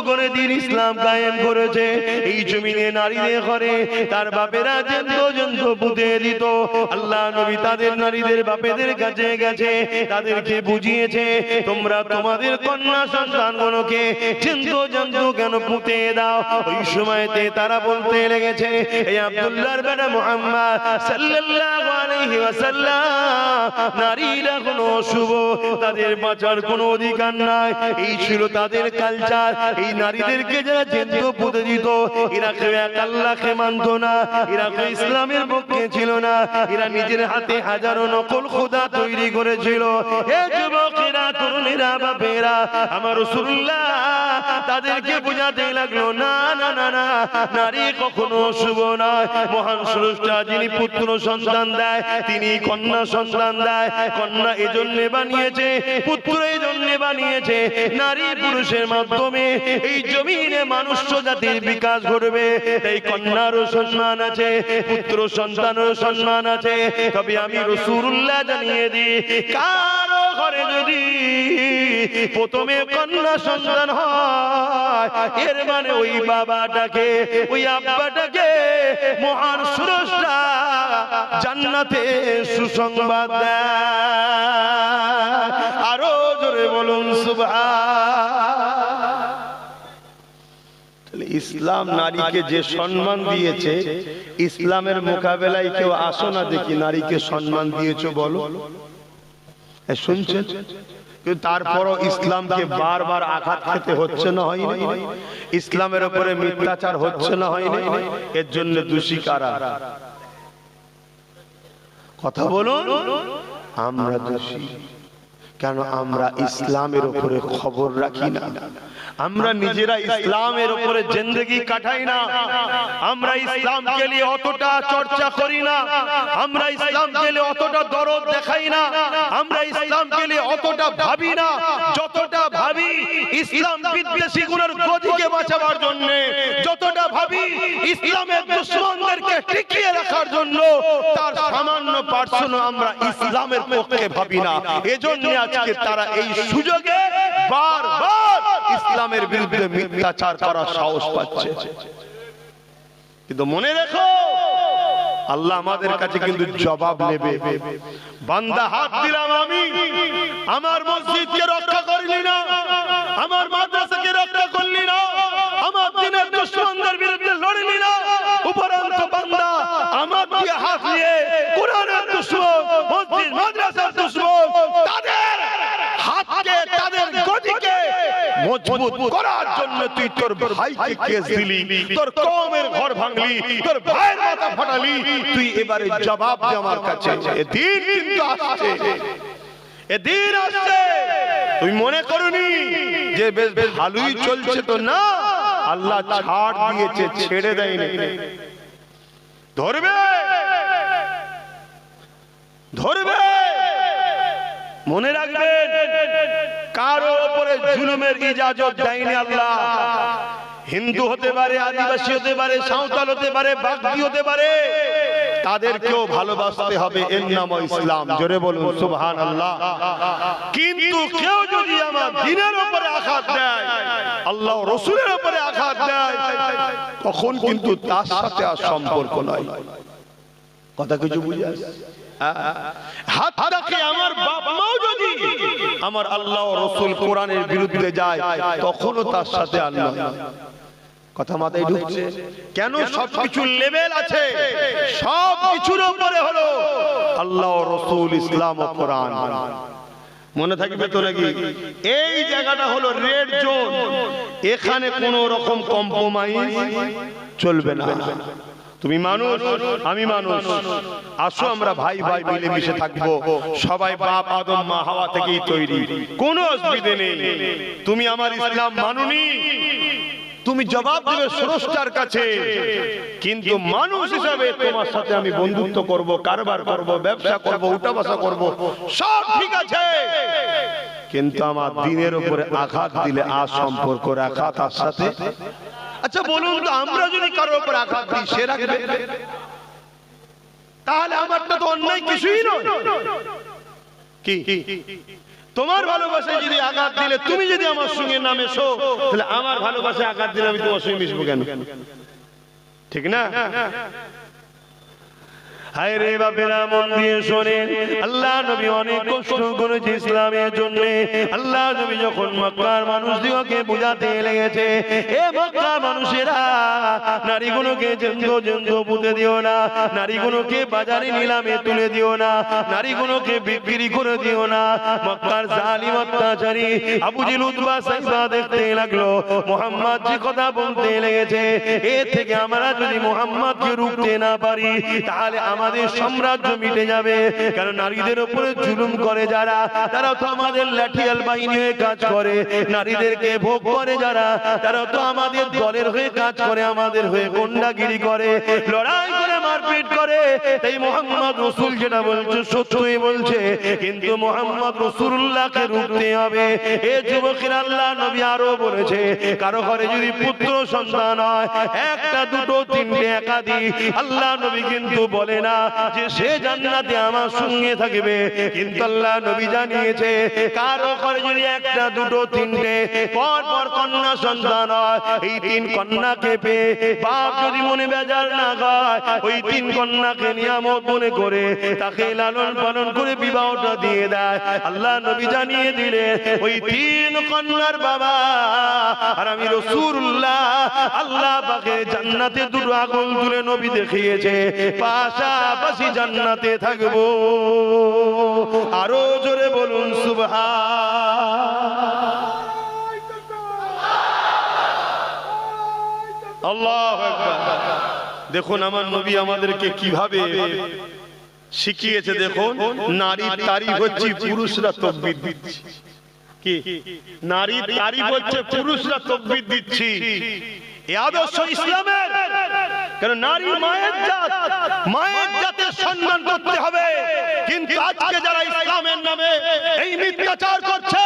করে দিন ইসলাম কায়েম করেছে। এই জমিনে নারীদের ঘরে তার বাপেরা জেন্দ্র পুঁতে দিত। আল্লাহ নবী তাদের নারীদের বাপেদের কাছে গেছে, তাদেরকে বুঝিয়েছে তোমরা তোমাদের কন্যা সন্তানগুলোকে জেন্দ্র কেন পুঁতে দাও। ওই সময়তে তারা বলতে লেগেছে, এই আব্দুল্লাহর বেটা মুহাম্মদ সাল্লাল্লাহু আলাইহি ওয়াসাল্লাম, নারীরা কোনো অশুভ, তাদের বাঁচার কোনো অধিকার নাই। এই ছিল তাদের কালচার। এই নারীদেরকে যারা জেন্দ্র পুঁতে দিত, এরা কেউ এক আল্লাহকে মানত না, এরা কেউ ইসলামের পক্ষে ছিল না, এরা নিজের হাতে হাজারো নকল খোদা তৈরি করেছিল। হে যুবকেরা, তরুণীরা, বাপেরা, আমার রাসূলুল্লাহ তাদেরকে বোঝাতে লাগলো, না না না না, নারী কখনো অশুভ নয়। মহান স্রষ্টা যিনি পুত্র সন্তান দেয়, তিনি কন্যা সন্তান দেয়। কন্যা এজন্য বানিয়েছে, পুত্র এজন্য বানিয়েছে, নারী পুরুষের মাধ্যমে এই জমিনে মানুষ জাতির বিকাশ ঘটবে। তাই কন্যারও সম্মান আছে, পুত্র সন্তানেরও সম্মান আছে। তবে আমি রাসূলুল্লাহ জানিয়ে দিই, কারো ঘরে যদি প্রথমে কন্যা সন্তান হয়, এর মানে ওই বাবাটাকে, ওই আব্বাটাকে মহান স্রষ্টা জান্নাতে সুসংবাদ দেয়। আরো জোরে বলুন সুবহান। ইসলাম নারীকে যে সম্মান দিয়েছে, ইসলামের মোকাবেলায় কেউ আসো না দেখি নারীকে সম্মান দিয়েছো বলো। শুনছেন? কিন্তু তারপরও ইসলামকে বারবার আঘাত খেতে হচ্ছে না, হয়নি? ইসলামের উপরে মিথ্যাচার হচ্ছে না, হয়নি? এর জন্য দোষী কারা? কথা বলুন। আমরা দোষী। কেন? আমরা ইসলামের উপরে খবর রাখি না, আমরা নিজেরা ইসলামের উপরে জিন্দেগি কাটাই না, আমরা ইসলামকে নিয়ে অতটা চর্চা করি না, আমরা ইসলামকে নিয়ে অতটা দরদ দেখাই না, আমরা ইসলামকে নিয়ে অতটা ভাবি না। যতটা ভাবি ইসলাম বিদ্বেষী গুলোর গদিকে বাঁচাবার জন্য, যতটা ভাবি ইসলামের দুশমনদেরকে টিকিয়ে রাখার জন্য, তার সামান্য পার্সেন্ট আমরা ইসলামের পক্ষে ভাবি না। এজন্য আজকে তারা এই সুযোগে বারবার ইসলামের বিরুদ্ধে মিথ্যাচার করার সাহস পাচ্ছে। কিন্তু মনে রেখো, আল্লাহ আমাদের কাছে কিন্তু জবাব নেবে। বান্দা হাত দিলাম আমি, আমার মসজিদকে রক্ষা করলি না, আমার মাদ্রাসাকে রক্ষা করলি না, আমার দ্বীনের দুশমনদের বিরুদ্ধে লড়লি না, উপরন্ত বান্দা আমার দিয়ে হাত দিয়ে কোরআনের দুশমন, মসজিদ মাদ্রাসার দুশমন, তাদের হাতকে, তাদের গদিকে মজবুত করার জন্য তুই তোর ভাইকে কেস দিলি, তোর কওমের ঘর ভাঙলি, তোর ভাইয়ের মাথা ফাটালি, তুই এবারে জবাব দে আমার কাছে। এদিন কিন্তু আসছে, এদিন আসছে। তুই মনে করনি যে বেশ ভালোই চলছে, তো না, আল্লাহ ছাড় দিয়েছে, ছেড়ে দেয়নি। ধরবে, ধরবে। মনে রাখবেন, কারো উপরে জুলুমের ইজাজত দেয়নি আল্লাহ। হিন্দু হতে পারে, আদিবাসী হতে পারে, সাঁওতাল হতে পারে, বাগদি হতে পারে, তাদেরকেও ভালোবাসতে হবে। এর নাম ইসলাম। জোরে বলুন সুবহানাল্লাহ। কিন্তু কেউ যদি আমার দ্বীনের উপরে আঘাত দেয়, আল্লাহ রাসূলের উপরে আঘাত দেয়, তখন কিন্তু তার সাথে আর সম্পর্ক নয়। কথা কিছু বুঝে আসছে? হাতটাকে আমার বাপ মাও যদি আমার আল্লাহ ও রাসূল কোরআনের বিরুদ্ধে যায়, তখনও তার সাথে আল্লাহ। কথা মাথায় ঢুকছে? কেন? সবকিছু লেভেল আছে, সবকিছুর উপরে হলো আল্লাহ ও রাসূল, ইসলাম ও কোরআন। মনে থাকবে তো নাকি? এই জায়গাটা হলো রেড জোন, এখানে কোনো রকম কম্প্রোমাইজ চলবে না। তুমি মানুষ, আমি মানুষ, আসো আমরা ভাই ভাই মিলেমিশে থাকবো। সবাই বাপ আদম মা হাওয়া থেকেই তৈরি, কোনো অসুবিধা নেই। তুমি আমার ইসলাম মানুনি, তুমি জবাব দেবে স্রষ্টার কাছে। কিন্তু মানুষ হিসাবে তোমার সাথে আমি বন্ধুত্ব করব, কারবার করব, ব্যবসা করব, উঠা বসা করব, সব ঠিক আছে। কিন্তু আমার দ্বীনের উপরে আঘাত দিলে আর সম্পর্ক রাখা তার সাথে। আচ্ছা বলুন তো, আমরা যদি কারোর উপর আঘাত দিই, সে রাখবে? তাহলে আমারটা তো অন্যায় কিছুই নয়। কি তোমার ভালোবাসায় যদি আঘাত দিলে, তুমি যদি আমার সঙ্গে না মেশো, তাহলে আমার ভালোবাসায় আঘাত দিলে আমি তোমার সঙ্গে মিশবো কেন? ঠিক না? হায় রে বাপেরা, মন দিয়ে শোনেন, আল্লাহ নবী অনেক কষ্ট করেছে ইসলামের জন্য। আল্লাহ নবী যখন মক্কার মানুষদিগকে বুঝাতে লেগেছে, এ মক্কার মানুষেরা, নারীগুলোকে জেন্দ পুঁতে দিও না, নারীগুলোকে বাজারে নিলামে তুলে দিও না, নারীগুলোকে বিক্রি করে দিও না। মক্কার জালিম অত্যাচারী আবু জেহেল উতবা সাইবা দেখতে লাগলো মুহাম্মদ যে কথা বলতে লেগেছে, এর থেকে আমরা যদি মুহাম্মদকে রুখতে না পারি, তাহলে আমাদের সাম্রাজ্য মিটে যাবে। কারণ নারীদের উপরে জুলুম করে যারা, তারা তো আমাদের লাঠিয়াল বাহিনী হয়ে কাজ করে। নারীদেরকে ভোগ করে যারা, তারা তো আমাদের দলের হয়ে কাজ করে, আমাদের হয়ে গুন্ডাগিরি করে, লড়াই করে, মারপিট করে। তাই মুহাম্মদ রাসূল যেটা বলছে সত্যই বলছে, কিন্তু মুহাম্মদ রাসূলুল্লাহকে রুখতে হবে। এ যুবকেরা, আল্লাহ নবী আরো বলেছে, কারো ঘরে যদি পুত্র সন্তান হয়, একটা দুটো তিনটে একাধিক, আল্লাহ নবী কিন্তু বলে না যে সে জান্নাতে আমার সঙ্গে থাকবে। কিন্তু আল্লাহ নবী জানিয়েছে, কারো ঘরে যদি একটা দুটো তিনটে পর পর কন্যা সন্তান হয়, এই তিন কন্যাকে পেয়ে বাপ যদি মনে বেজার না হয়, ওই তিন কন্যাকে নিয়ামত মনে করে তাকে লালন পালন করে বিবাহটা দিয়ে দেয়। আল্লাহ নবী জানিয়ে দিলেন, ওই তিন কন্যার বাবা আর আমি রাসূলুল্লাহ আল্লাহ পাকে জান্নাতে দুটো আগুন তুলে নবী দেখিয়েছে, পাশাপাশি জান্নাতে থাকবো। আরো জোরে বলুন সুবহান আল্লাহু আকবার। দেখুন আমার নবী আমাদেরকে কিভাবে শিখিয়েছে। দেখুন, নারীর তারিফ হচ্ছে পুরুষরা তাকবীর দিচ্ছে। কি নারীর তারিফ হচ্ছে পুরুষরা তাকবীর দিচ্ছি। এই আদর্শ ইসলামের। কারণ নারী মায়ের জাত, মায়ের জাতের সম্মান করতে হবে। কিন্তু আজকে যারা ইসলামের নামে এই মিথ্যাচার করছে,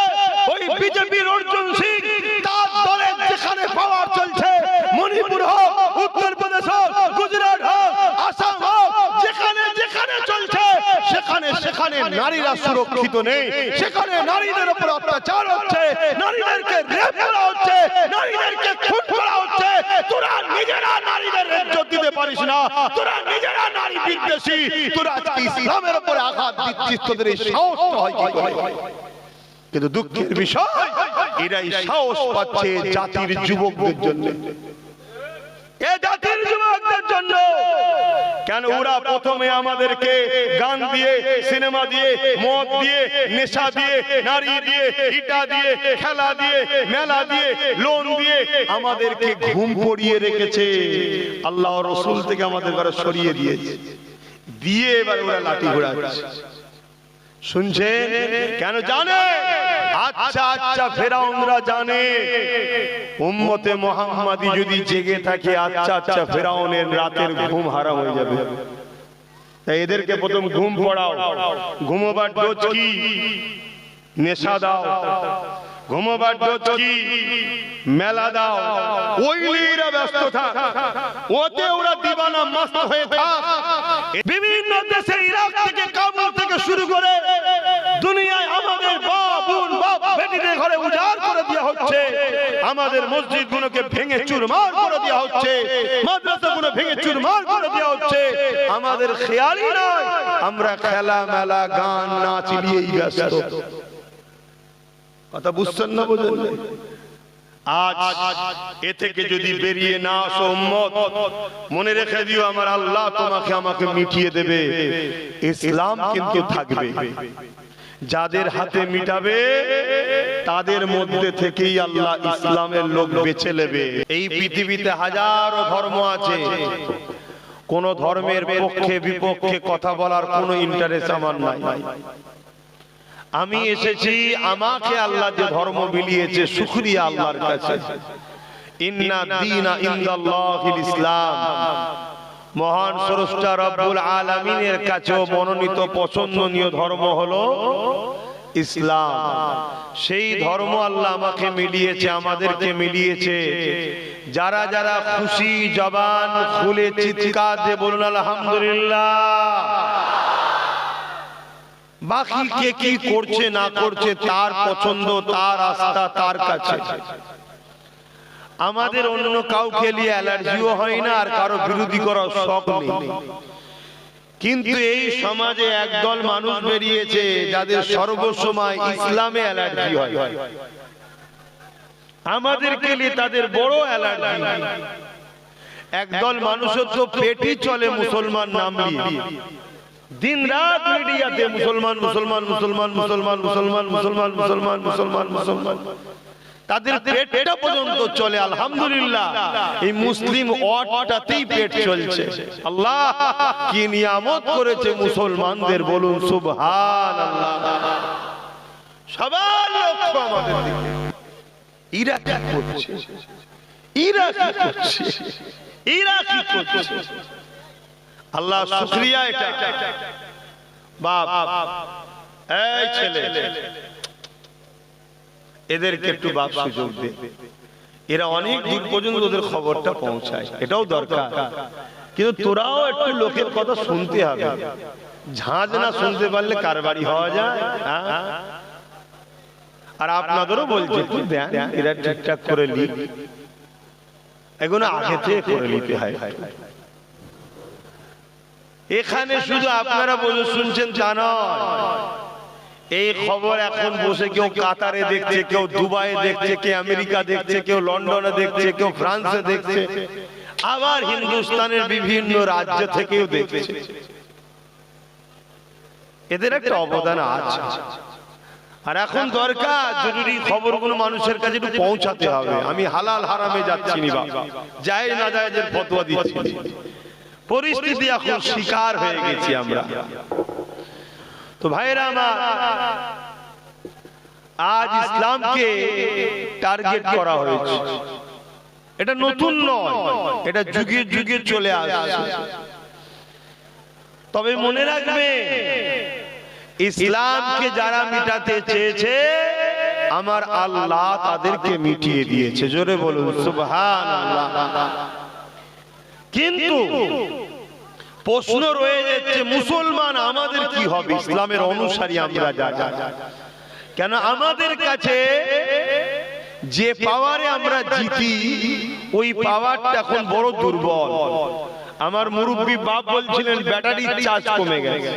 ওই বিজেপির অর্জুন সিং, তার দলের যেখানে পাওয়ার চলছে, মণিপুর হোক, উত্তরপ্রদেশ হোক, গুজরাট হোক, আসাম হোক, যেখানে যেখানে চলছে, সেখানে সেখানে নারীরা সুরক্ষিত নেই। সেখানে নারীদের উপর অত্যাচার হচ্ছে, নারীদেরকে রেপ করা হচ্ছে, নারীদেরকে খুন করা হচ্ছে। তোরা নিজেরা নারীদের ইজ্জত দিতে পারিস না, তোরা নিজেরা নারী বিদ্বেষী, তোরা আজকে ইসলামের উপরে আঘাত দিচ্ছিস, তোদের এই সাহসটা হয় কি করে? কিন্তু দুঃখের বিষয়, এরাই সাহস পাচ্ছে জাতির যুবকদের জন্য, এ জাতির যুবকদের জন্য। কেন ওরা প্রথমে আমাদেরকে গান দিয়ে, সিনেমা দিয়ে, মদ দিয়ে, নেশা দিয়ে, নারী দিয়ে, ইটা দিয়ে, খেলা দিয়ে, মেলা দিয়ে, লোন দিয়ে আমাদেরকে ঘুম পড়িয়ে রেখেছে। আল্লাহ রাসূল থেকে আমাদের ঘরে সরিয়ে দিয়েছে, দিয়ে এবার ওরা লাঠি ঘোরাচ্ছে। শুনছেন? কেন জানে? আচ্ছা আচ্ছা ফেরাউনরা জানে উম্মতে মুহাম্মাদি যদি জেগে থাকে, আচ্ছা আচ্ছা ফেরাউনের রাতের ঘুম হারাম হয়ে যাবে। তাই এদেরকে প্রথম ঘুম পড়াও। ঘুমোবার ডোজ কি? নেশা দাও। ঘুমোবার ডোজ কি? মেলা দাও। ওই নিয়ে ব্যস্ত থাক, ওতে ওরা দিবানা মস্ত হয়ে থাক। বিভিন্ন দেশে, ইরাক থেকে, কাবুল থেকে শুরু করে দুনিয়ায় আমাদের বাবুন বাপ বেটিদের ঘরে উজাড় করে দেওয়া হচ্ছে। আমাদের মসজিদগুলোকে ভেঙে চুরমার করে দেওয়া হচ্ছে, মাদ্রাসাগুলো ভেঙে চুরমার করে দেওয়া হচ্ছে। আমাদের খেয়ালই নয়, আমরা খেলা মেলা গান নাচ নিয়েই ব্যস্ত। কথা বুঝছেন না? বোঝেন? আজ এ থেকে যদি বেরিয়ে না আসো উম্মত, মনে রেখে দিও, আমার আল্লাহ তোমাকে আমাকে মিটিয়ে দেবে। ইসলাম কিন্তু থাকবে। যাদের হাতে মিটাবে, তাদের মধ্যে থেকেই আল্লাহ ইসলামের লোক বেছে নেবে। এই পৃথিবীতে হাজারো ধর্ম আছে, কোন ধর্মের পক্ষে বিপক্ষে কথা বলার কোনো ইন্টারেস্ট আমার নাই। আমি এসেছি, আমাকে আল্লাহ যে ধর্ম মিলিয়েছে, শুকরিয়া আল্লাহর কাছে। ইন্না দীনা ইনদাল্লাহিল ইসলাম। মহান স্রষ্টা রব্বুল আলামিনের কাছেও মনোনীত পছন্দনীয় ধর্ম হলো ইসলাম। সেই ধর্ম আল্লাহ আমাকে মিলিয়েছে, আমাদেরকে মিলিয়েছে। যারা যারা খুশি জবান খুলে চিৎকার দিয়ে বলুন আলহামদুলিল্লাহ। বাকি কে কি করছে না করছে তার পছন্দ, তার আস্থা তার কাছে। আমাদের অন্য কাউকে নিয়ে অ্যালার্জিও হয় না, আর কারো বিরোধী করার শখ নেই। কিন্তু এই সমাজে একদল মানুষ বেরিয়েছে যাদের সর্বসময় ইসলামে অ্যালার্জি হয়। আমাদেরকে নিয়ে তাদের বড় অ্যালার্জি। একদল মানুষের তো পেটই চলে মুসলমান নাম নিয়ে, দিন রাত মিডিয়াতে মুসলমান মুসলমান মুসলমান মুসলমান মুসলমান মুসলমান মুসলমান মুসলমান মুসলমান, তাদের পেটটা পর্যন্ত চলে। আলহামদুলিল্লাহ, এই মুসলিম ওয়ার্ডটাতেই পেট চলছে। আল্লাহ কি নিয়ামত করেছে মুসলমানদের, বলুন সুবহানাল্লাহ। সবার লক্ষ্য আমাদের দিকে। ইরা কি করছে, ইরা কি করছে, ইরা কি করছে? আল্লাহ শুকরিয়া। এটা বাপ, এই ছেলে এদেরকে একটু বাপ সুযোগ দে। এরা অনেক দূর পর্যন্ত ওদের খবরটা পৌঁছায়, এটাও দরকার। কিন্তু তোরাও একটু লোকের কথা শুনতে হবে। ঝাঁজ না শুনতে পারলে কার বাড়ি হওয়া যায়? আর আপনাদেরও বলছে দেন, এরা ঠিকঠাক করে লিখ, এগুলো আগে থেকে করে নিতে হয়। এখানে শুধু আপনারা বলে শুনছেন তা নয়, এই খবর এখন বসে কেউ কাতারে দেখছে, কেউ দুবাইয়ে দেখছে, কেউ আমেরিকা দেখছে, কেউ লন্ডনে দেখছে, কেউ ফ্রান্সে দেখছে, আবার হিন্দুস্তানের বিভিন্ন রাজ্য থেকেও দেখছে। এদের একটা অবদান আছে। আর এখন দরকার জরুরি খবরগুলো মানুষের কাছে একটু পৌঁছাতে হবে। আমি হালাল হারামে যাচ্ছি না বাবা, যায় না যায় যে ফতোয়া দিচ্ছি। পরিস্থিতি এখন শিকার হয়ে গেছি আমরা। তো ভাইরা আমার, আজ ইসলামকে টার্গেট করা হয়েছে। এটা নতুন নয়, এটা যুগে যুগে চলে আসছে। তবে মনে রাখবে, ইসলামকে যারা মিটাতে চেয়েছে আমার আল্লাহ তাদেরকে মিটিয়ে দিয়েছে। জোরে বলুন সুবহানাল্লাহ। কিন্তু প্রশ্ন রয়ে যাচ্ছে, মুসলমান আমাদের কি হবে? ইসলামের অনুসারী আমরা যারা, কেন আমাদের কাছে যে পাওয়ারে আমরা জিতি, ওই পাওয়ারটা এখন বড় দুর্বল। আমার মুরব্বী বাপ বলছিলেন ব্যাটারির চার্জ কমে গেছে।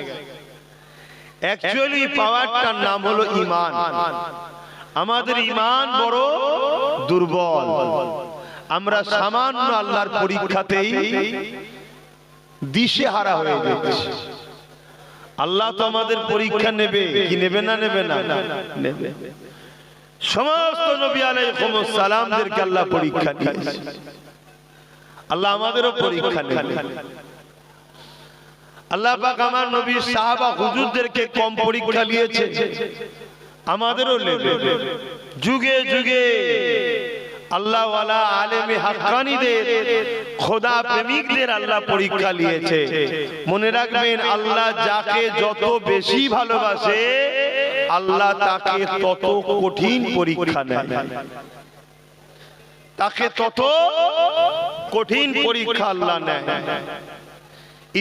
অ্যাকচুয়ালি পাওয়ারটার নাম হলো ঈমান। আমাদের ঈমান বড় দুর্বল। আমরা সামান্য আল্লাহর পরীক্ষাতেই দিশেহারা হয়ে যাচ্ছি। আল্লাহ তো আমাদের পরীক্ষা নেবে, কি নেবে না? নেবে না? নেবে। সমস্ত নবী আলাইহিস সালামদেরকে আল্লাহ পরীক্ষা নিয়েছে। আল্লাহ আমাদেরও পরীক্ষা নেবে। আল্লাহ পাক আমার নবী সাহাবা হুজুরদেরকে কম পরীক্ষা নিয়েছে, আমাদেরও নেবে। যুগে যুগে আল্লাহ ওয়ালা আলেমে হাক্কানীদের, খোদা প্রেমিকদের আল্লাহ পরীক্ষা নিয়েছে। মনে রাখবেন, আল্লাহ যাকে যত বেশি ভালোবাসে আল্লাহ তাকে তত কঠিন পরীক্ষা নেয়, তাকে তত কঠিন পরীক্ষা আল্লাহ নেয়।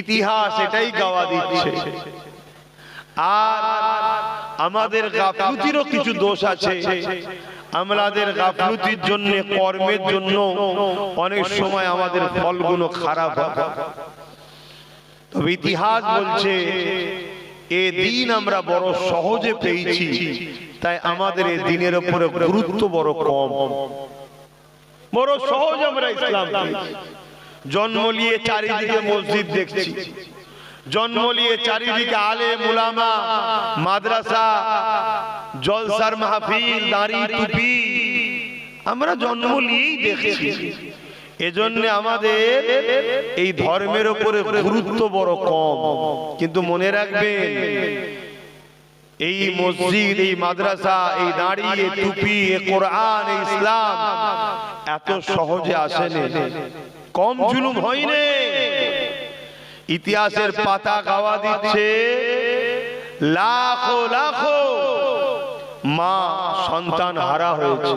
ইতিহাস এটাই গাওয়া দিচ্ছে। আর আমাদের গাফলতিরও কিছু দোষ আছে। আমাদের গাফলতির জন্য, কর্মের জন্য অনেক সময় আমাদের ফলগুলো খারাপ হয়। তবে ইতিহাস বলছে এই দিন আমরা বড় সহজে পেয়েছি, তাই আমাদের এই দিনের উপরে গুরুত্ব বড় কম। বড় সহজ আমরা ইসলাম পেয়েছি। জন্ম নিয়ে চারিদিকে মসজিদ দেখছি, জন্ম নিয়ে চারিদিকে আলেম উলামা, মাদ্রাসা, জলসার মাহফিল, দাড়ি টুপি, আমরা জন্ম নিয়েই দেখছি। এজন্য আমাদের এই ধর্মের উপরে গুরুত্ব বড় কম। কিন্তু মনে রাখবেন, এই মসজিদ, এই মাদ্রাসা, এই দাড়ি, এই টুপি, এই কোরআন, এই ইসলাম এত সহজে আসেনি, কম জুলুম হয়নি। ইতিহাসের পাতা গাওয়া দিচ্ছে, লাখো লাখো মা সন্তান হারা হয়েছে,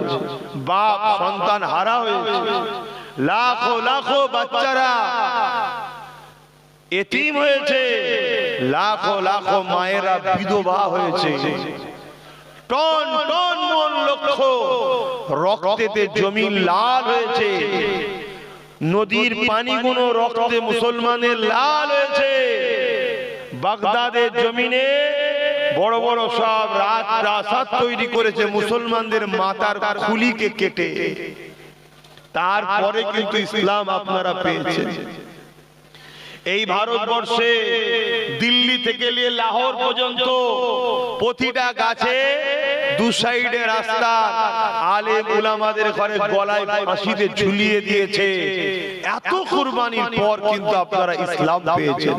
বাপ সন্তান হারা হয়েছে, লাখো লাখো বাচ্চারা এতিম হয়েছে, লাখো লাখো মায়েরা বিধবা হয়েছে, টন টন মন লক্ষ রক্তেতে জমিন লাল হয়েছে, নদীর পানিগুলো রক্তে মুসলমানের লাল হয়েছে। বাগদাদের জমিনে বড় বড় সব রাজপ্রাসাদ তৈরি করেছে মুসলমানদের মাথার খুলিকে কেটে। তারপরে কিন্তু ইসলাম আপনারা পেয়েছেন। এই ভারতবর্ষে দিল্লি থেকে নিয়ে লাহোর পর্যন্ত প্রতিটা গাছে দু সাইডে রাস্তা আলেম উলামাদের ঘরে গলায় ফাঁসিতে ঝুলিয়ে দিয়েছে। এত কুরবানির পর কিন্তু আপনারা ইসলাম পেয়েছেন।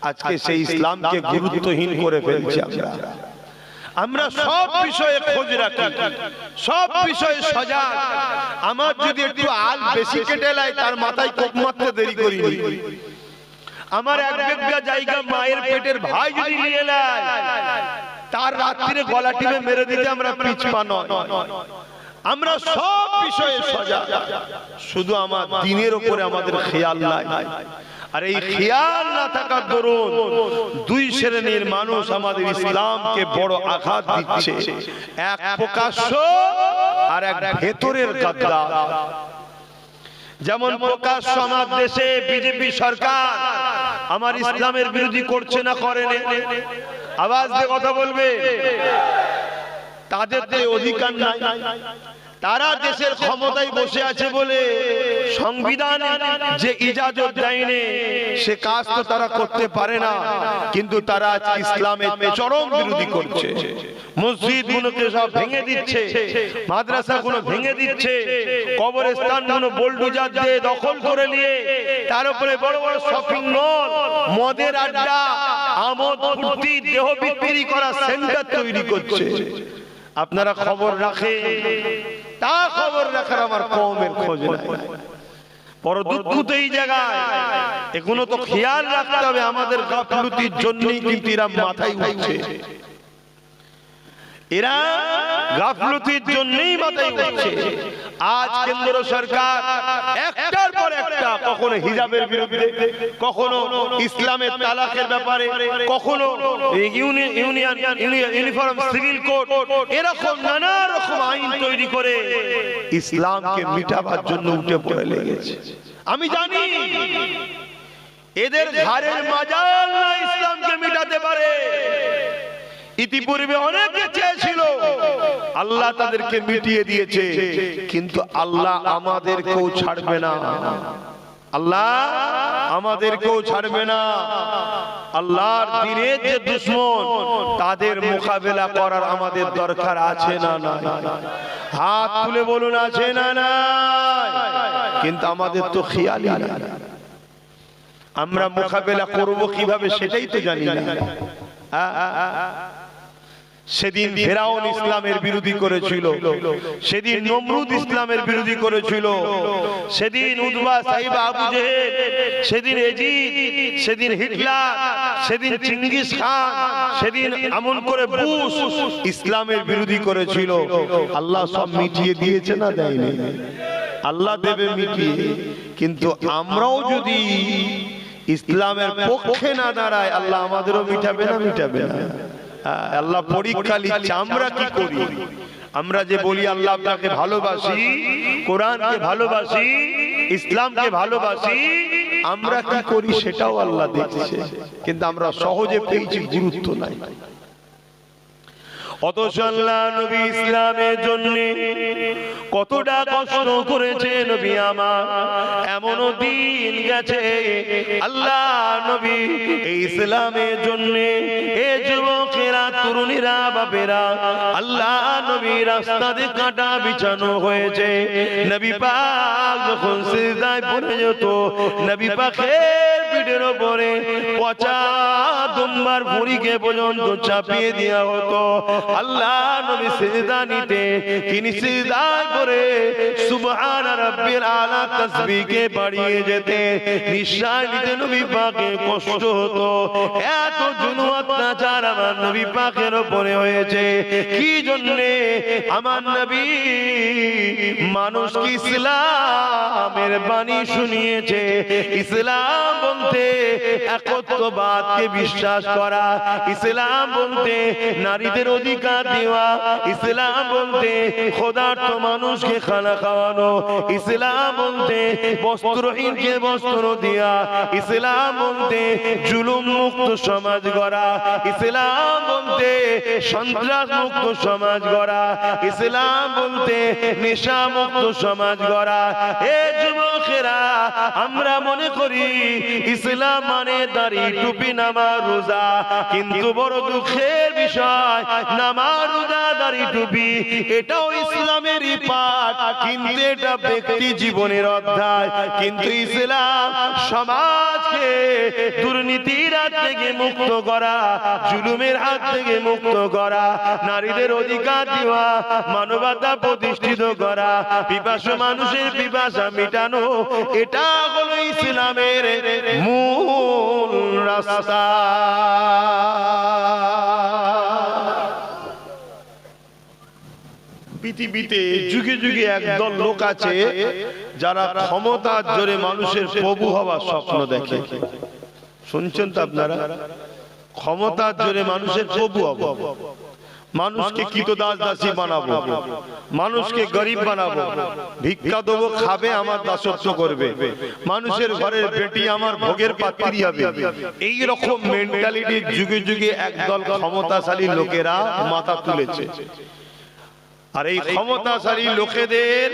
আজকে সেই ইসলামকে গুরুত্বহীন করে ফেলছি আমরা সব বিষয়ে খোঁজ রাখি, সব বিষয়ে সজাগ। আমার যদি একটু আল বেশি কেটে লাই তার মাথায় কোপ মারতে দেরি করিনি। আমার এক বিঘা জায়গা মায়ের পেটের ভাই যদি নিয়ে নেয় তার রাত্রিরে গলা টিপে মেরে দিতে আমরা পিছপা নয়। আমরা সব বিষয়ে সজাগ, শুধু আমার দিনের উপরে আমাদের খেয়াল নাই। আর এই খেয়াল না থাকার দরুন দুই শ্রেণীর মানুষ আমাদের ইসলামকে বড় আঘাত দিচ্ছে, এক প্রকাশ্য আর এক ভেতরের গাদ্দার। যেমন প্রকাশ্য আমার দেশে বিজেপি সরকার আমার ইসলামের বিরোধী করছে না করে না, আওয়াজ দিয়ে কথা বলবে। তাদের তো অধিকার নাই, তারা দেশের ক্ষমতায় বসে আছে বলে সংবিধান যে ইজাজত দেয়নি সে কাজ তো তারা করতে পারে না, কিন্তু তারা আজকে ইসলামের চরম বিরোধী করছে। মসজিদ গুলোকে সব ভেঙে দিচ্ছে, মাদ্রাসা গুলো ভেঙে দিচ্ছে, কবরস্থান গুলো বোলডোজার দিয়ে দখল করে নিয়ে তার উপরে বড় বড় শপিং মল, মদের আড্ডা, আমোদ ফুর্তি, দেহ বিক্রি করা সেন্টার তৈরি করছে। আপনারা খবর রাখেন, তা খবর রাখার আমার কওমের খোঁজ নাই। বড় দুঃখ তো এই জায়গায়, এগুলো তো খেয়াল রাখতে হবে। আমাদের গাফলতির জন্যই কিন্তু এরা মাথায় উঠছে, এরা গাফলতির জন্যই মাথায় উঠছে। আজ কেন্দ্র সরকার একটার পর একটা, কখনো হিজাবের বিরুদ্ধে, কখনো ইসলামের তালাকের ব্যাপারে, কখনো ইউনিফর্ম সিভিল কোড, এরকম নানা রকম আইন তৈরি করে ইসলামকে মিটাবার জন্য উঠে পড়ে লেগেছে। আমি জানি এদের ঘাড়ের মাজাল না ইসলামকে মিটাতে পারে। ইতিপূর্বে অনেকে চেয়েছিল, আল্লাহ তাদেরকে মিটিয়ে দিয়েছে, কিন্তু আল্লাহ আমাদেরকেও ছাড়বে না, আল্লাহ আমাদেরকেও ছাড়বে না। আল্লাহর দ্বীনের যে দুশমন তাদের মোকাবেলা করার আমাদের দরকার আছে না নাই? হাত তুলে বলুন আছে না নাই? কিন্তু আমাদের তো খেয়ালই নাই, আমরা মোকাবেলা করব কিভাবে সেটাই তো জানি না। সেদিন ফেরাউন ইসলামের বিরোধী করেছিল, সেদিন নমরুদ ইসলামের বিরোধী করেছিল, সেদিন উতবা সাইবা আবু জেহেল, সেদিন এজিদ, সেদিন হিটলার, সেদিন চিঙ্গিস খান, সেদিন এমন করে বুশ ইসলামের বিরোধী করেছিল। আল্লাহ সব মিটিয়ে দিয়েছে না দেয়নি? আল্লাহ দেবে মিটিয়ে। কিন্তু আমরাও যদি ইসলামের পক্ষে না দাঁড়ায় আল্লাহ আমাদেরও মিটাবে না? মিটাবে না। আল্লাহ পরীক্ষা নিচ্ছে আমরা কি করি। আমরা যে বলি আল্লাহ আপনাকে ভালোবাসি, কোরআনকে ভালোবাসি, ইসলামকে ভালোবাসি, আমরা কি করি সেটাও আল্লাহ দেখছে। কিন্তু আমরা সহজে পেয়েছি, গুরুত্ব নাই। অথচ আল্লাহ নবী ইসলামের জন্য কতটা কষ্ট করেছে নবী আমার। এমনও দিন গেছে আল্লাহ নবী এই ইসলামের জন্য, এ যুবকেরা, তরুণীরা, বাপেরা, আল্লাহ নবী রাস্তাতে কাঁটা বিছানো হয়েছে। নবী পাক যখন সিজদায় পড়ে যেত, নবী পাকের পিঠের উপরে পচা দুম্বার ভুঁড়িকে পর্যন্ত চাপিয়ে দেওয়া হতো। আল্লাহ নবী সিজদা নিতে, তিনি সিজদায় পড়ে সুবহান রাব্বিল আলা তাসবিহকে বাড়িয়ে যেতে, নিঃশ্বাস নিতে নবী পাকের কষ্ট হতো। এত জুলুম অত্যাচার আমার নবী পাকের উপরে হয়েছে। কি জন্যে? আমার নবী মানুষকে ইসলামের বাণী শুনিয়েছে, ইসলাম বলতে একত্ববাদকে বিশ্বাস করা, ইসলাম বলতে নারীদের অধিকার দেওয়া, ইসলাম বলতে ক্ষুধার্ত মানুষকে খানা খাওয়ানো, ইসলাম বলতে বস্ত্রহীনকে বস্ত্র দেওয়া, ইসলাম বলতে জুলুম মুক্ত সমাজ গড়া, ইসলাম বলতে সন্ত্রাস মুক্ত সমাজ গড়া, ইসলাম বলতে নেশা মুক্ত সমাজ গড়া। এ যুবকেরা, আমরা মনে করি ইসলাম মানে দাড়ি টুপি নামাজ রোজা, কিন্তু বড় দুঃখের বিষয়, নামাজ রোজা দাড়ি টুপি এটাও ইসলামেরই পাঠ, কিন্তু এটা ব্যক্তি জীবনের অধ্যায়। কিন্তু ইসলাম সমাজকে দুর্নীতির হাত থেকে মুক্ত করা, জুলুমের হাত থেকে মুক্ত করা, নারীদের অধিকার দেওয়া, মানবতা প্রতিষ্ঠিত করা, পিপাসু মানুষের পিপাসা মিটানো, এটা হলো ইসলামের মূল রাস্তা। পৃথিবীতে যুগে যুগে একদল লোক আছে যারা ক্ষমতার জোরে মানুষের প্রভু হওয়ার স্বপ্ন দেখে। শুনছেন তো আপনারা? ক্ষমতার জোরে মানুষের প্রভু হব, মানুষকে কৃতদাস দাসী বানাবো, মানুষকে গরিব বানাবো, ভিক্ষা দেবো, খাবে, আমার দাসত্ব করবে, মানুষের ঘরের বেটি আমার ভোগের পাত্রী হবে। এই রকম মেন্টালিটির যুগে যুগে একদল ক্ষমতাশালী লোকেরা মাথা তুলেছে। আর এই ক্ষমতাশালী লোকেদের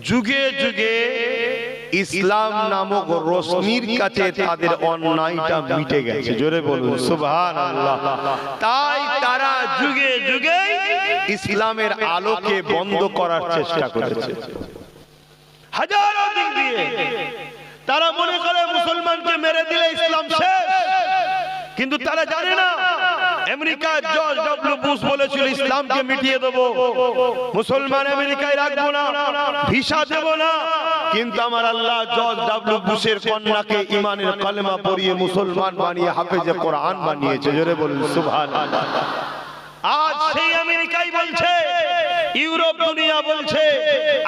যুগে যুগে ইসলাম নামক রোশনির কাছে তাদের অন্যায়টা মিটে গেছে। জোরে বলুন সুবহানাল্লাহ। তাই তারা যুগে যুগে ইসলামের আলোকে বন্ধ করার চেষ্টা করেছে। হাজারো দিক দিয়ে তারা মনে করে মুসলমানকে মেরে দিলে ইসলাম শেষ, কিন্তু তারা জানে না আমেরিকার জর্জ ডব্লিউ বুশ বলেছিল ইসলামকে মিটিয়ে দেবো, মুসলমান আমেরিকায় রাখবো না, ভিসা দেব না। কিন্তু আমার আল্লাহ জর্জ ডব্লিউ বুশের কন্যাকে ঈমানের কালেমা পড়িয়ে মুসলমান বানিয়ে হাফেজে কোরআন বানিয়েছে। জোরে বলুন সুবহানাল্লাহ। আজ সেই আমেরিকাই বলছে, ইউরোপ দুনিয়া বলছে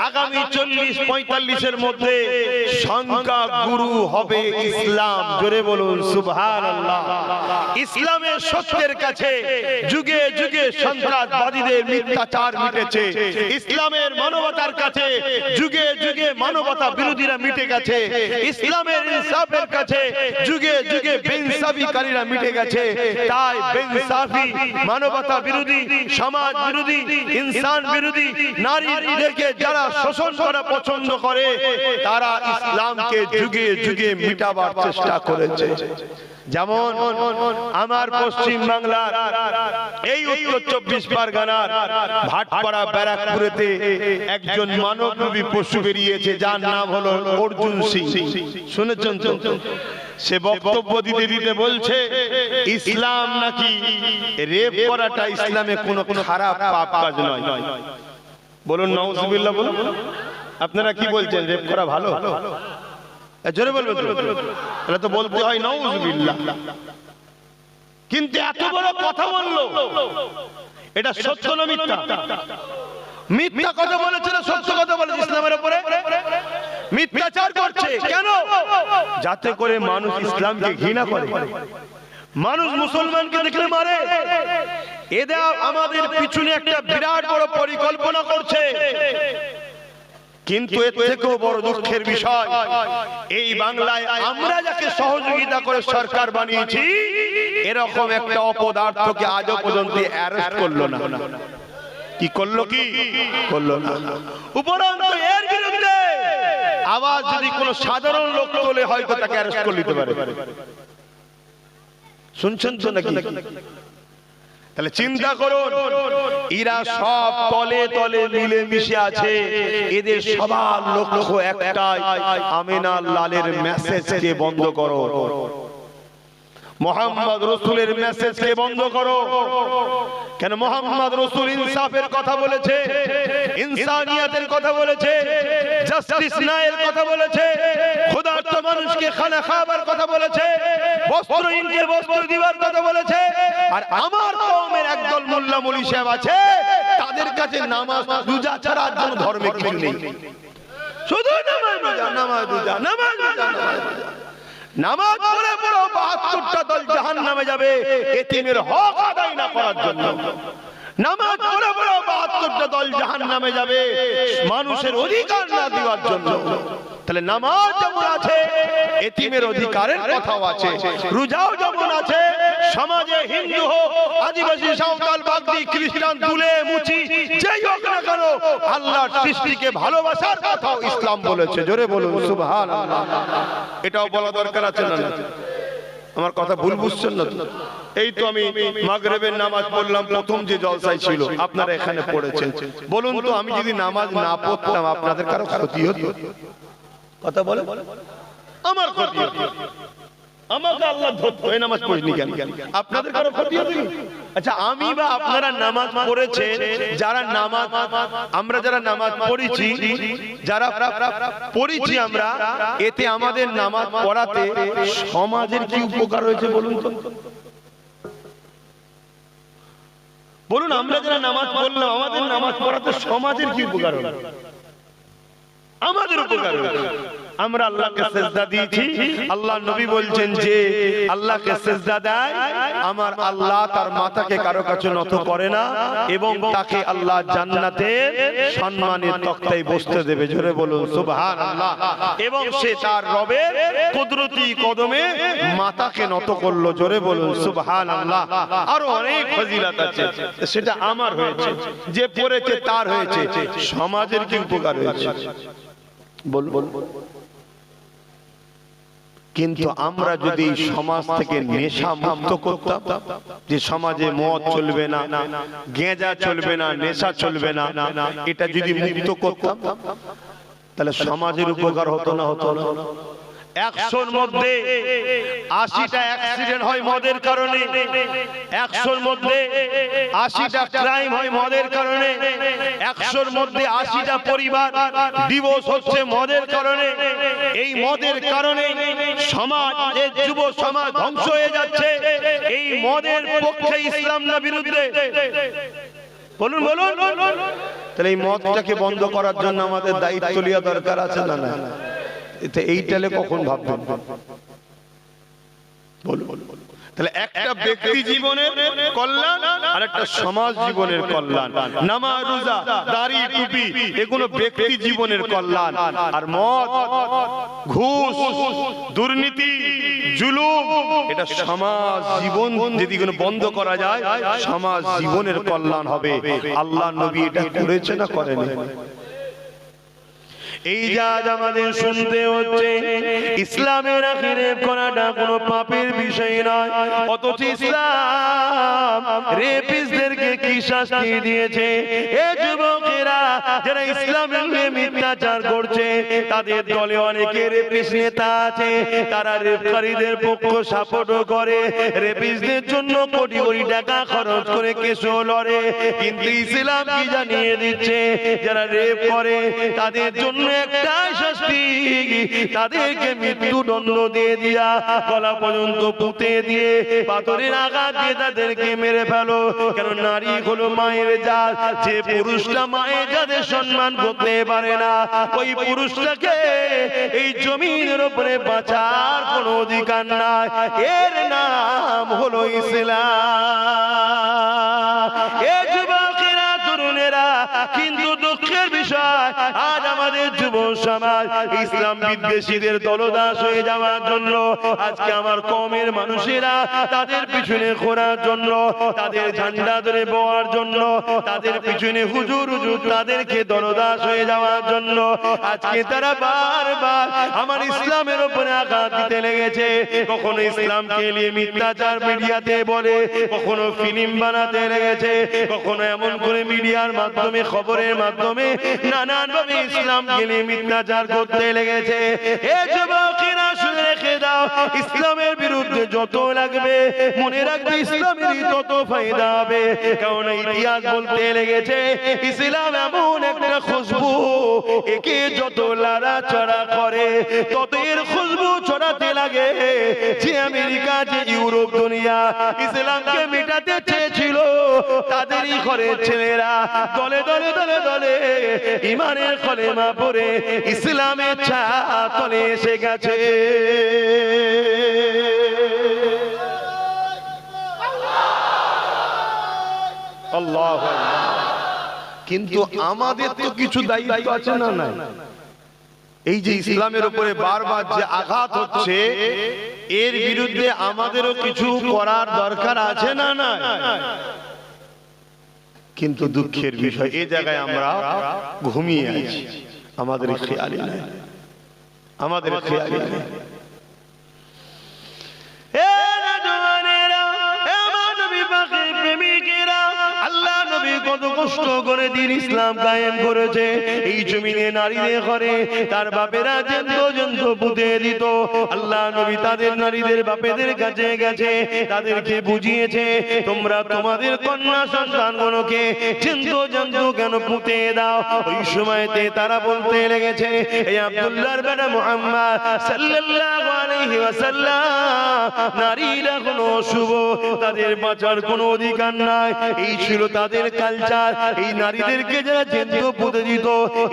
আগামী 40-45 মধ্যে সংখ্যা গুরু হবে ইসলাম। জোরে বলুন সুবহানাল্লাহ। ইসলামের সত্যের কাছে যুগে যুগে সন্ত্রাসবাদীদের মিথ্যাচার মিটেছে, ইসলামের মানবতার কাছে যুগে যুগে মানবতা বিরোধীরা মিটে গেছে, ইসলামের ইনসাফের কাছে যুগে যুগে বেইনসাফিকারীরা মিটে গেছে। তাই বেইনসাফি, মানবতা বিরোধী, সমাজ বিরোধী, ইনসান বিরোধী নারীদেরকে যারা শোষণ করা পছন্দ করে, তারা ইসলামকে যুগে যুগে মিটাবার চেষ্টা করেছে। যেমন আমার পশ্চিম বাংলার এই উত্তর 24 পরগনার ভাটপাড়া ব্যারাকপুরেতে একজন মানবরূপী পশু বেরিয়েছে, যার নাম হলো অর্জুন সিং। শুনেছেন তো? সে বক্তব্য দিতে দিতে বলছে ইসলাম নাকি রেপ করাটা ইসলামে কোনো খারাপ পাপ কাজ নয়। বলুন নাউজুবিল্লাহ। বলুন আপনারা কি বলছেন, রেপ করা ভালো? জোরে বলবেন তাহলে তো বলতে হয় নাউজুবিল্লাহ। কিন্তু এত বড় কথা বললো, এটা সত্য না মিথ্যা? মিথ্যা কথা বলেছে না সত্য কথা বলেছে? ইসলামের উপরে মিথ্যাচার করছে কেন? যাতে করে মানুষ ইসলামকে ঘৃণা করে, মানুষ মুসলমানকে দেখলে মারে। এদের আমাদের পিছনে একটা বিরাট বড় পরিকল্পনা করছে। কিন্তু এর থেকেও বড় দুঃখের বিষয়, এই বাংলায় আমরা যাকে সহযোগিতা করে সরকার বানিয়েছি, এরকম একটা অপদার্থকে আজও পর্যন্ত অ্যারেস্ট করলো না। কি করলো? কি করলো না। উপরন্তু এর বিরুদ্ধে আওয়াজ যদি কোনো সাধারণ লোক তোলে, হয়তো তাকে অ্যারেস্ট করে নিতে পারে। শুনছেন তো নাকি? তাহলে চিন্তা করুন, এরা সব তলে তলে মিলে মিশে আছে। এদের সবার লক্ষ্য একটাই, আমিনা লালের মেসেজকে বন্ধ করো, মোহাম্মদ রসুলের মেসেজকে বন্ধ করো। কেন? মোহাম্মদ রসুল ইনসাফের কথা বলেছে, ইনসানিয়াতের কথা বলেছে, জাস্টিস ন্যায়ের কথা বলেছে, ক্ষুধার্ত মানুষকে খানা খাওয়ার কথা বলেছে, বস্ত্রহীনকে বস্ত্র দিবার কথা বলেছে। আর আমার কওমের একদল মোল্লা মৌলী সাহেব আছে, তাদের কাছে নামাজ রোজা ছাড়া আর কোনো ধর্মে কিছু নেই, শুধু নামাজ রোজা, নামাজ রোজা, নামাজ রোজা, নামাজ রোজা। নামাজ পড়ে পড়ে 72টা দল জাহান্নামে যাবে এতিমের হক আদায় না করার জন্য। নামাজ পড়ে পড়ে 72টা দল জাহান্নামে যাবে মানুষের অধিকার না দেওয়ার জন্য। তাহলে নামাজ যেমন আছে এতিমের অধিকারের কথাও আছে, রোজাও যেমন আছে সমাজে হিন্দু হোক, আদিবাসী, সাঁওতাল, বাগদি, খ্রিস্টান, দুলে মুচি যেই হোক না কেন আল্লাহর সৃষ্টিকে ভালোবাসার কথাও ইসলাম বলেছে। জোরে বলুন সুবহানাল্লাহ। এটাও বলা দরকার আছে না? আমার কথা ভুল বুঝছেন না তো? এই তো আমি মাগরিবের নামাজ পড়লাম, প্রথম যে জলসায় ছিল আপনারা এখানে পড়েছেন। বলুন তো আমি যদি নামাজ না পড়তাম আপনাদের কারো ক্ষতি হতো? কথা বলে আমার ক্ষতি হতো, আমাকে আল্লাহ ধরতো এই নামাজ পড়িনি কেন, আপনাদের কারো ক্ষতি হতো? আচ্ছা আমি বা আপনারা নামাজ পড়েছে, যারা নামাজ আমরা যারা নামাজ পড়েছি, যারা পড়েছি আমরা, এতে আমাদের নামাজ পড়াতে সমাজের কি উপকার হয়েছে বলুন তো? বলুন আমরা যারা নামাজ পড়লাম আমাদের নামাজ পড়াতে সমাজের কি উপকার হলো? আমাদের উপকার হলো। আমরা আল্লাহকে সিজদা দিয়েছি, আল্লাহ নবী বলছেন যে আল্লাহকে সিজদা দেয় আমার আল্লাহ তার মাথাকে কারো কাছে নত করে না এবং তাকে আল্লাহ জান্নাতের সম্মানের তক্তায় বসতে দেবে। জোরে বলুন সুবহানাল্লাহ। এবং সে তার রবের কুদরতি কদমে মাথাকে নত করলো। জোরে বলুন সুবহানাল্লাহ। আরো অনেক ফজিলত আছে, সেটা আমার হয়েছে, যে পড়েছে তার হয়েছে, সমাজের কি উপকার হয়েছে বলুন? কিন্তু আমরা যদি সমাজ থেকে নেশা মুক্ত করতাম, যে সমাজে মদ চলবে না, গেঁজা চলবে না, নেশা চলবে না, এটা যদি মুক্ত করতাম তাহলে সমাজের উপকার হতো না? হতো না? 100-র মধ্যে 80টা অ্যাক্সিডেন্ট হয় মদের কারণে, 100-র মধ্যে 80টা ক্রাইম হয় মদের কারণে, 100-র মধ্যে 80টা পরিবার ডিভোর্স হচ্ছে মদের কারণে। এই মদের কারণে সমাজ, এই যুব সমাজ ধ্বংস হয়ে যাচ্ছে। এই মদের পক্ষে ইসলাম না বিরুদ্ধে? বলুন বলুন। তাহলে এই মদটাকে বন্ধ করার জন্য আমাদের দায়িত্ব নেওয়া দরকার আছে না? না এইটালে কখন ভাববেন বলুন? তাহলে একটা ব্যক্তি জীবনের কল্যাণ আর একটা সমাজ জীবনের কল্যাণ। নামাজ, রোজা, দাড়ি, টুপি এগুলো ব্যক্তি জীবনের কল্যাণ, আর মদ, ঘুষ, দুর্নীতি, জুলুম এটা সমাজ জীবন যদি কোনো বন্ধ করা যায় সমাজ জীবনের কল্যাণ হবে। আল্লাহ নবী এটা করেছে না করেনি? এই যা আমাদের শুনতে হচ্ছে ইসলামের আখিরে করাটা কোনো পাপের বিষয় নয়, অথচ ইসলাম রেপিস্টদেরকে কি শাস্তি দিয়েছে। এই যুবকেরা যারা ইসলামের মিথ্যাচার করছে তাদের দলে অনেকে রেপিস্ট নেতা আছে, তারা রেপকারীদের পক্ষ সাপোর্ট করে, রেপিস্টদের জন্য কোটি কোটি টাকা খরচ করে কেসও লড়ে। কিন্তু ইসলাম কি জানিয়ে দিচ্ছে, যারা রেপ করে তাদের জন্য একটাই শাস্তি, তাদেরকে মৃত্যুদণ্ড দিয়ে দিয়া গলা পর্যন্ত পুঁতে দিয়ে পাথরের আঘাত দিয়ে তাদেরকে মেরে ফেলো। কেন? নারী হলো মায়ের জাত, যে পুরুষটা মায়ের জাতের সম্মান করতে পারে না ওই পুরুষটাকে এই জমিনের উপরে বাঁচার কোনো অধিকার নাই। এর নাম হলো ইসলাম। এ যুবকেরা, তরুণেরা, কিন্তু দুঃখের বিষয় আজ আমাদের যুব সমাজ ইসলাম বিদ্বেষীদের দলদাস হয়ে যাওয়ার জন্য আজকে আমার কওমের মানুষেরা তাদের পিছনে ঘোরার জন্য, তাদের ঝান্ডা ধরে বওয়ার জন্য, তাদের পিছনে হুজুর হুজুর তাদেরকে দলদাস হয়ে যাওয়ার জন্য আজকে তারা বারবার আমার ইসলামের উপরে আঘাত দিতে লেগেছে। কখনো ইসলামকে নিয়ে মিথ্যাচার মিডিয়াতে বলে, কখনো ফিল্ম বানাতে লেগেছে, কখনো এমন করে মিডিয়ার মাধ্যমে, খবরের মাধ্যমে নানানভাবে ইসলামকে নিয়ে মিথ্যাচার করতে লেগেছে। এ যুবকেরা শুনে রেখে দাও, ইসলামের বিরুদ্ধে যত লাগবে মনে রাখবে ইসলামেরই তত ফায়দা হবে। কারণ ইতিহাস বলতে লেগেছে ইসলাম এমন একটা খুশবু, একে যত লড়াচড়া করে তত এর খুশবু ছড়াতে লাগে। যে আমেরিকা, যে ইউরোপ দুনিয়া ইসলামকে মেটাতে চেয়েছিল তাদেরই ঘরের ছেলেরা দলে দলে দলে দলে ইমানের কলেমা পড়ে ইসলামের ছাতলে এসে গেছে। আল্লাহু আকবার। কিন্তু আমাদের তো কিছু দায়িত্ব আছে না? না, এই যে ইসলামের উপরে বারবার যে আঘাত হচ্ছে এর বিরুদ্ধে আমাদেরও কিছু করার দরকার আছে না? না, কিন্তু দুঃখের বিষয় এই জায়গায় আমরা ঘুমিয়ে আছি, আমাদের খেয়ালই নাই, আমাদের খেয়ালই নাই। আল্লাহ নবী কত কষ্ট করে দিন ইসলাম কায়েম করেছে। এই জমিনে নারীদের ঘরে তার বাপেরা জন্ত পুঁতে দিত। আল্লাহ নবী তাদের নারীদের বাপেদের কাছে গেছে, তাদেরকে বুঝিয়েছে তোমরা তোমাদের কন্যা সন্তানগুলোকে জন্ত কেন পুঁতে দাও। ওই সময়তে তারা বলতে লেগেছে, এই আব্দুল্লাহর বেটা মুহাম্মদ সাল্লাল্লাহু আলাইহি ওয়াসাল্লাম, নারীরা কোনো অশুভ, তাদের বাঁচার কোনো অধিকার নাই। এই ছিল তাদের কালচার। এই নারীদেরকে যারা জেন্ত পুঁতে দিত,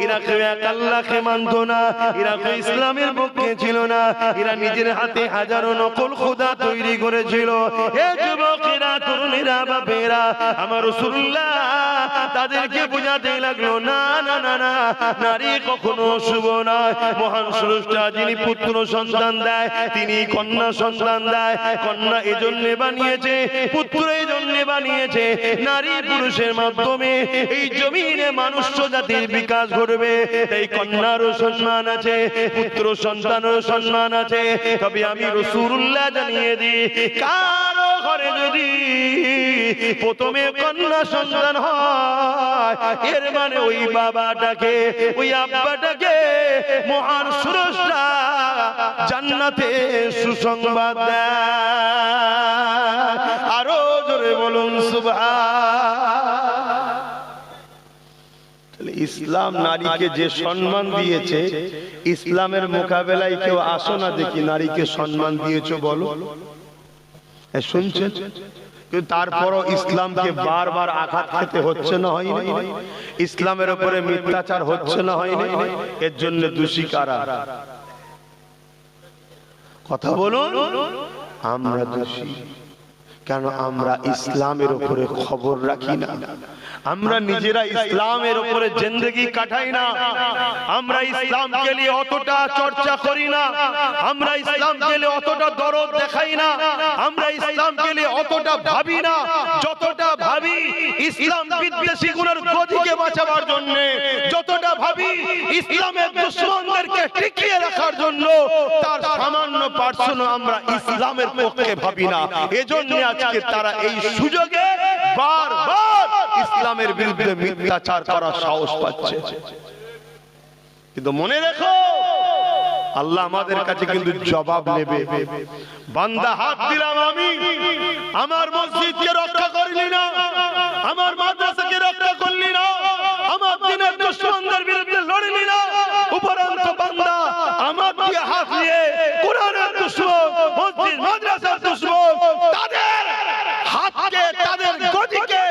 এরা কেউ এক আল্লাহকে মানত না, এরা কেউ ইসলামের পক্ষে ছিল না, এরা নিজের হাতে হাজারো নকল খোদা তৈরি করেছিল। হে যুবকেরা, তরুণীরা, বাপেরা, আমার রাসূলুল্লাহ তাদেরকে বোঝাতে লাগলো, না না না না, নারী কখনো অশুভ নয়। মহান স্রষ্টা যিনি পুত্র সন্তান দেয়, তিনি কন্যা সন্তান দেয়। কন্যা এজন্য বানিয়েছে, পুত্র এজন্য বানিয়েছে, নারী পুরুষের মাধ্যমে এই জমিনে মানুষ জাতির বিকাশ ঘটবে। তাই কন্যারও সম্মান আছে, পুত্র সন্তানেরও সম্মান আছে। তবে আমি রাসূলুল্লাহ জানিয়ে দিই, কারো ঘরে যদি প্রথমে কন্যা সন্তান হয়, এর মানে ওই বাবাটাকে, ওই আব্বাটাকে মহান স্রষ্টা জান্নাতে সুসংবাদ দেয়। আরো জোরে বলুন সুবহান। ইসলাম নারীকে যে সম্মান দিয়েছে, ইসলামের মোকাবেলায় কেউ আসো না দেখি নারীকে সম্মান দিয়েছো বলো। শুনছেন? কিন্তু তারপরও ইসলামকে বারবার আঘাত খেতে হচ্ছে না, হয়নি? ইসলামের উপরে মিথ্যাচার হচ্ছে না, হয়নি? এর জন্য দোষী কারা? কথা বলুন। আমরা দোষী। কেন? আমরা ইসলামের উপরে খবর রাখি না, আমরা নিজেরা ইসলামের উপরে জিন্দেগি কাটাই না, আমরা ইসলামকে নিয়ে অতটা চর্চা করি না, আমরা ইসলামকে নিয়ে অতটা দরদ দেখাই না, আমরা ইসলামকে নিয়ে অতটা ভাবি না যতটা ভাবি ইসলাম বিদ্বেষী গুলোর গদিকে বাঁচাবার জন্য, যতটা ভাবি ইসলামের দুশমনদেরকে টিকিয়ে রাখার জন্য। তার সামান্য পার্সেন্ট আমরা ইসলামের পক্ষে ভাবি না। এজন্য আজকে তারা এই সুযোগে বারবার ইসলামের বিরুদ্ধে মিথ্যাচার করার সাহস পাচ্ছে। কিন্তু মনে রেখো, আল্লাহ আমাদের কাছে কিন্তু জবাব নেবে। বান্দা, হাত দিলাম আমি, আমার মসজিদকে রক্ষা করলি না, আমার মাদ্রাসাকে রক্ষা করলি না, আমার দ্বীনের দুশমনদের বিরুদ্ধে লড়লি না, উপরন্ত বান্দা আমার দিয়ে হাত নিয়ে কোরআনের দুশমন, মসজিদ মাদ্রাসার দুশমন, তাদের হাতকে, তাদের গদিকে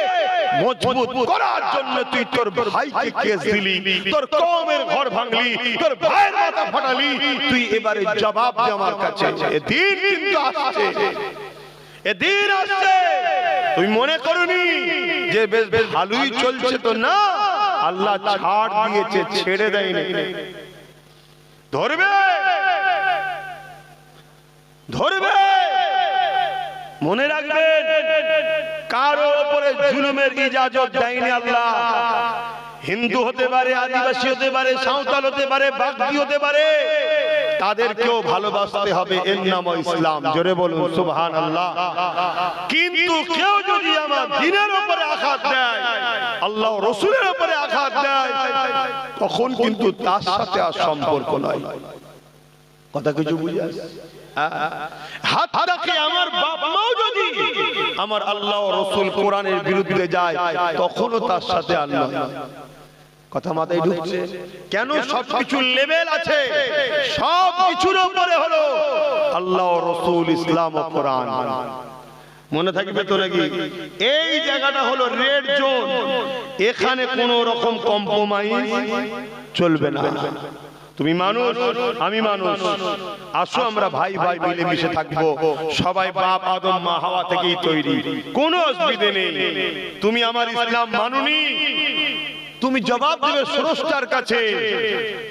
মজবুত করার জন্য তুই তোর ভাইকে কেস দিলি, তোর কওমের ঘর ভাঙলি, তোর ভাইয়ের মাথা ফাটালি, তুই এবারে জবাব দে আমার কাছে। এদিন কিন্তু আসছে, এদিন আসছে। তুই মনে করনি যে বেশ বেশ ভালোই চলছে, তো না, আল্লাহ ছাড় দিয়েছে, ছেড়ে দেয়নি। ধরবে, ধরবে। মনে রাখবেন, কারো উপরে জুলুমের ইজাজত দেয়নি আল্লাহ। হিন্দু হতে পারে, আদিবাসী হতে পারে, সাঁওতাল হতে পারে, বাগদি হতে পারে, তাদেরকেও ভালোবাসতে হবে, এর নাম ইসলাম। জোরে বলুন সুবহানাল্লাহ। কিন্তু কেউ যদি আমার দ্বীনের উপরে আঘাত দেয়, আল্লাহ রাসূলের উপরে আঘাত দেয়, তখন কিন্তু তার সাথে আর সম্পর্ক নয়। কথা কিছু বুঝে আসে? হাতটাকে আমার বাপ মাও যদি আমার আল্লাহ ও রাসূল কোরআনের বিরুদ্ধে যায়, তখনও তার সাথে আল্লাহ। কথা মাথায় ঢুকছে? কেন? সবকিছু লেভেল আছে, সব কিছুর উপরে হলো আল্লাহ ও রাসূল, ইসলাম ও কোরআন। মনে থাকবে তো নাকি? এই জায়গাটা হলো রেড জোন, এখানে কোনো রকম কম্প্রোমাইজ চলবে না। তুমি মানুষ, আমি মানুষ, আসো আমরা ভাই ভাই মিলেমিশে থাকবো। সবাই বাপ আদম মা হাওয়া থেকেই তৈরি, কোনো অসুবিধে নেই। তুমি আমার ইসলাম মানুনি, তুমি জবাব দেবে স্রষ্টার কাছে,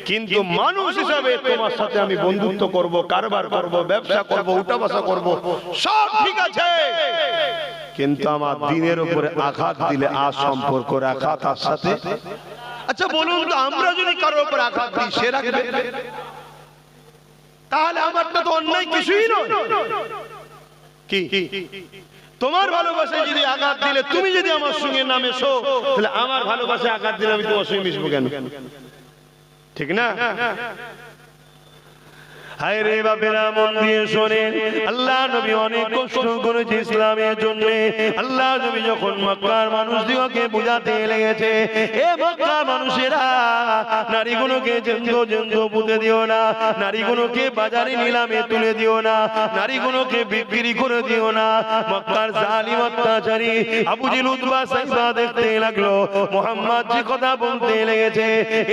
কিন্তু মানুষ হিসাবে তোমার সাথে আমি বন্ধুত্ব করব, কারবার করব, ব্যবসা করব, উঠা বসা করব, সব ঠিক আছে, কিন্তু আমার দিনের উপরে আঘাত দিলে আর সম্পর্ক রাখা তার সাথে। আচ্ছা বলুন তো, আমরা যদি কারোর উপর আঘাত দিই সে রাখবে? তাহলে আমারটা তো অন্যায় কিছুই নয়। কি তোমার ভালোবাসায় যদি আঘাত দিলে, তুমি যদি আমার সঙ্গে না মেশো, তাহলে আমার ভালোবাসায় আঘাত দিলে আমি তোমার সঙ্গে মিশবো কেন? ঠিক না? হায় রে বাপেরা, মন দিয়ে শোনেন, আল্লাহ নবী অনেক কষ্ট করেছে ইসলামের জন্য। আল্লাহ নবী যখন মক্কার মানুষদিগকে বুঝাতে লেগেছে, এ মক্কার মানুষেরা, নারীগুলোকে জেন্দ পুঁতে দিও না, নারীগুলোকে বাজারে নিলামে তুলে দিও না, নারীগুলোকে বিক্রি করে দিও না। মক্কার জালিম অত্যাচারী আবু জেহেল উতবা সাইবা দেখতে লাগলো মুহাম্মদ যে কথা বলতে লেগেছে,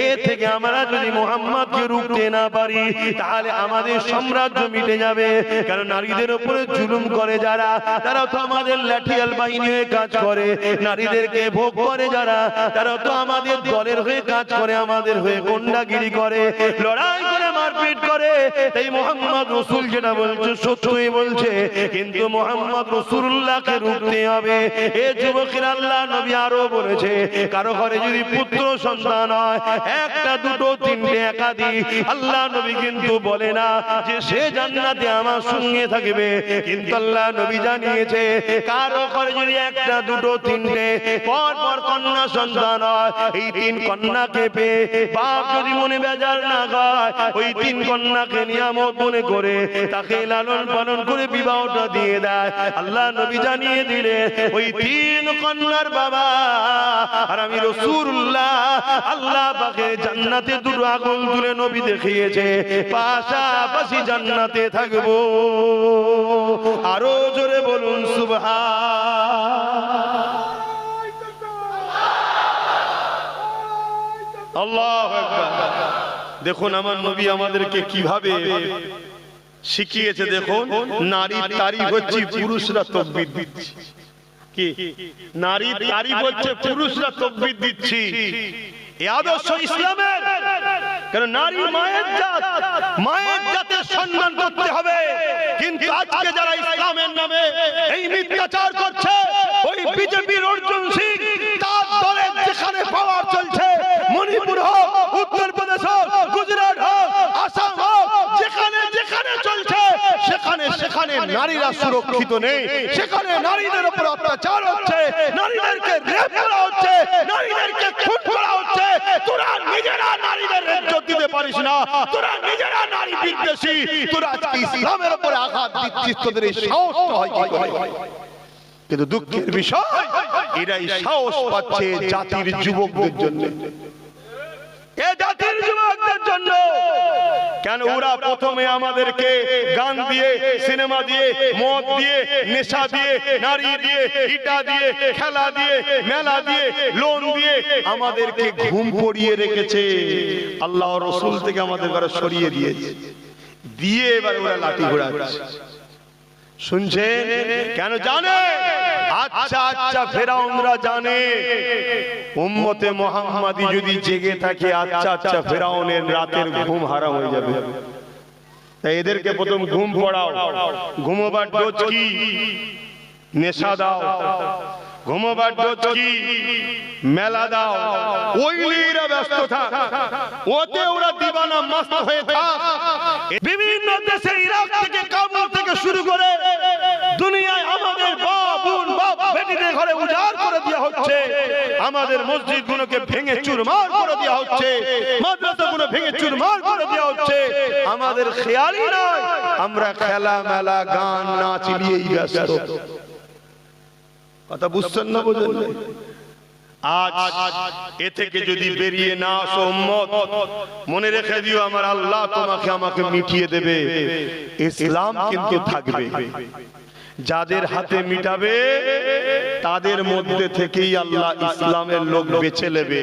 এর থেকে আমরা যদি মুহাম্মদকে রুখতে না পারি, তাহলে আমাদের সাম্রাজ্য মিটে যাবে। কারণ নারীদের উপরে জুলুম করে যারা, তারা তো আমাদের লাঠিয়াল বাহিনী হয়ে কাজ করে। নারীদেরকে ভোগ করে যারা, তারা তো আমাদের দলের হয়ে কাজ করে, আমাদের হয়ে গুন্ডাগিরি করে, লড়াই করে, মারপিট করে। তাই মুহাম্মদ রাসূল যেটা বলছে সত্যই বলছে, কিন্তু মুহাম্মদ রাসূলুল্লাহকে রুখতে হবে। এ যুবকেরা, আল্লাহ নবী আরো বলেছে, কারো ঘরে যদি পুত্র সন্তান হয়, একটা দুটো তিনটে একাধিক, আল্লাহ নবী কিন্তু বলে না যে সে জান্নাতে আমার সঙ্গে থাকবে। কিন্তু আল্লাহ নবী জানিয়েছে, কারো ঘরে যদি একটা দুটো তিনটে পর পর কন্যা সন্তান হয়, এই তিন কন্যাকে পেয়ে বাপ যদি মনে বেজার না হয়, ওই তিন কন্যাকে নিয়ামত মনে করে তাকে লালন পালন করে বিবাহটা দিয়ে দেয়। আল্লাহ নবী জানিয়ে দিলেন, ওই তিন কন্যার বাবা আর আমি রাসূলুল্লাহ আল্লাহ পাকের জান্নাতে দুটো আগুন তুলে নবী দেখিয়েছে, পাশাপাশি জান্নাতে থাকবো। আরো জোরে বলুন সুবহান আল্লাহু আকবার। দেখুন আমার নবী আমাদেরকে কিভাবে শিখিয়েছে। দেখুন, নারীর তারিফ হচ্ছে পুরুষরা তাকবীর দিচ্ছে। কি নারীর তারিফ হচ্ছে পুরুষরা তাকবীর দিচ্ছি। এই আদর্শ ইসলামের। কারণ নারী মায়ের জাত, মায়ের জাতের সম্মান করতে হবে। কিন্তু আজকে যারা ইসলামের নামে এই মিথ্যাচার করছে, ওই বিজেপির অর্জুন সিং তার দলের যেখানে পাওয়ার চলছে, মণিপুর হোক, উত্তরপ্রদেশ হোক, গুজরাট হোক, আসাম হোক, যেখানে যেখানে চলছে, সেখানে সেখানে নারীরা সুরক্ষিত নেই, সেখানে নারীদের উপর অত্যাচার হচ্ছে, নারীদেরকে রেপ করা হচ্ছে, নারীদেরকে খুন করা হচ্ছে। তোরা নিজেরা নারীদের ইজ্জত দিতে পারিস না, তোরা নিজেরা নারী বিদ্বেষী, তোরা আজকে ইসলামের উপরে আঘাত দিচ্ছিস, তোদের এই সাহসটা হয় কি করে? কিন্তু দুঃখের বিষয়, এরাই সাহস পাচ্ছে জাতির যুবকদের জন্য, এ জাতির যুবকদের জন্য। কেন ওরা প্রথমে আমাদেরকে গান দিয়ে, সিনেমা দিয়ে, মদ দিয়ে, নেশা দিয়ে, নারী দিয়ে, ইটা দিয়ে, খেলা দিয়ে, মেলা দিয়ে, লোন দিয়ে আমাদেরকে ঘুম পড়িয়ে রেখেছে। আল্লাহ রাসূল থেকে আমাদের ঘরে সরিয়ে দিয়েছে, দিয়ে এবার ওরা লাঠি ঘোরাচ্ছে। শুনছেন? কেন জানে? আচ্ছা আচ্ছা ফেরাউনরা জানে উম্মতে মুহাম্মাদি যদি জেগে থাকে, আচ্ছা আচ্ছা ফেরাউনের রাতের ঘুম হারাম হয়ে যাবে। তাই এদেরকে প্রথম ঘুম পড়াও। ঘুমোবার ডোজ কি? নেশা দাও। ঘুমোবার ডোজ কি? মেলা দাও। ওই নিয়ে ব্যস্ত থাক, ওতে ওরা দিবানা মস্ত হয়ে থাক। বিভিন্ন দেশে, ইরাক থেকে, কাবুল থেকে শুরু করে দুনিয়ায় আমাদের বাপ বোন, বাপ বেটিদের ঘরে উজাড় করে দেওয়া হচ্ছে। আমাদের মসজিদগুলোকে ভেঙে চুরমার করে দেওয়া হচ্ছে, মাদ্রাসাগুলো ভেঙে চুরমার করে দেওয়া হচ্ছে। আমাদের খেয়ালই নয়, আমরা খেলা মেলা গান নাচ নিয়েই ব্যস্ত। কথা বুঝছেন না? বোঝেন? আজ এ থেকে যদি বেরিয়ে না আসো উম্মত, মনে রেখে দিও আমার আল্লাহ তোমাকে আমাকে মিটিয়ে দেবে, ইসলাম কিন্তু থাকবে। যাদের হাতে মিটাবে তাদের মধ্যে থেকেই আল্লাহ ইসলামের লোক বেছে নেবে।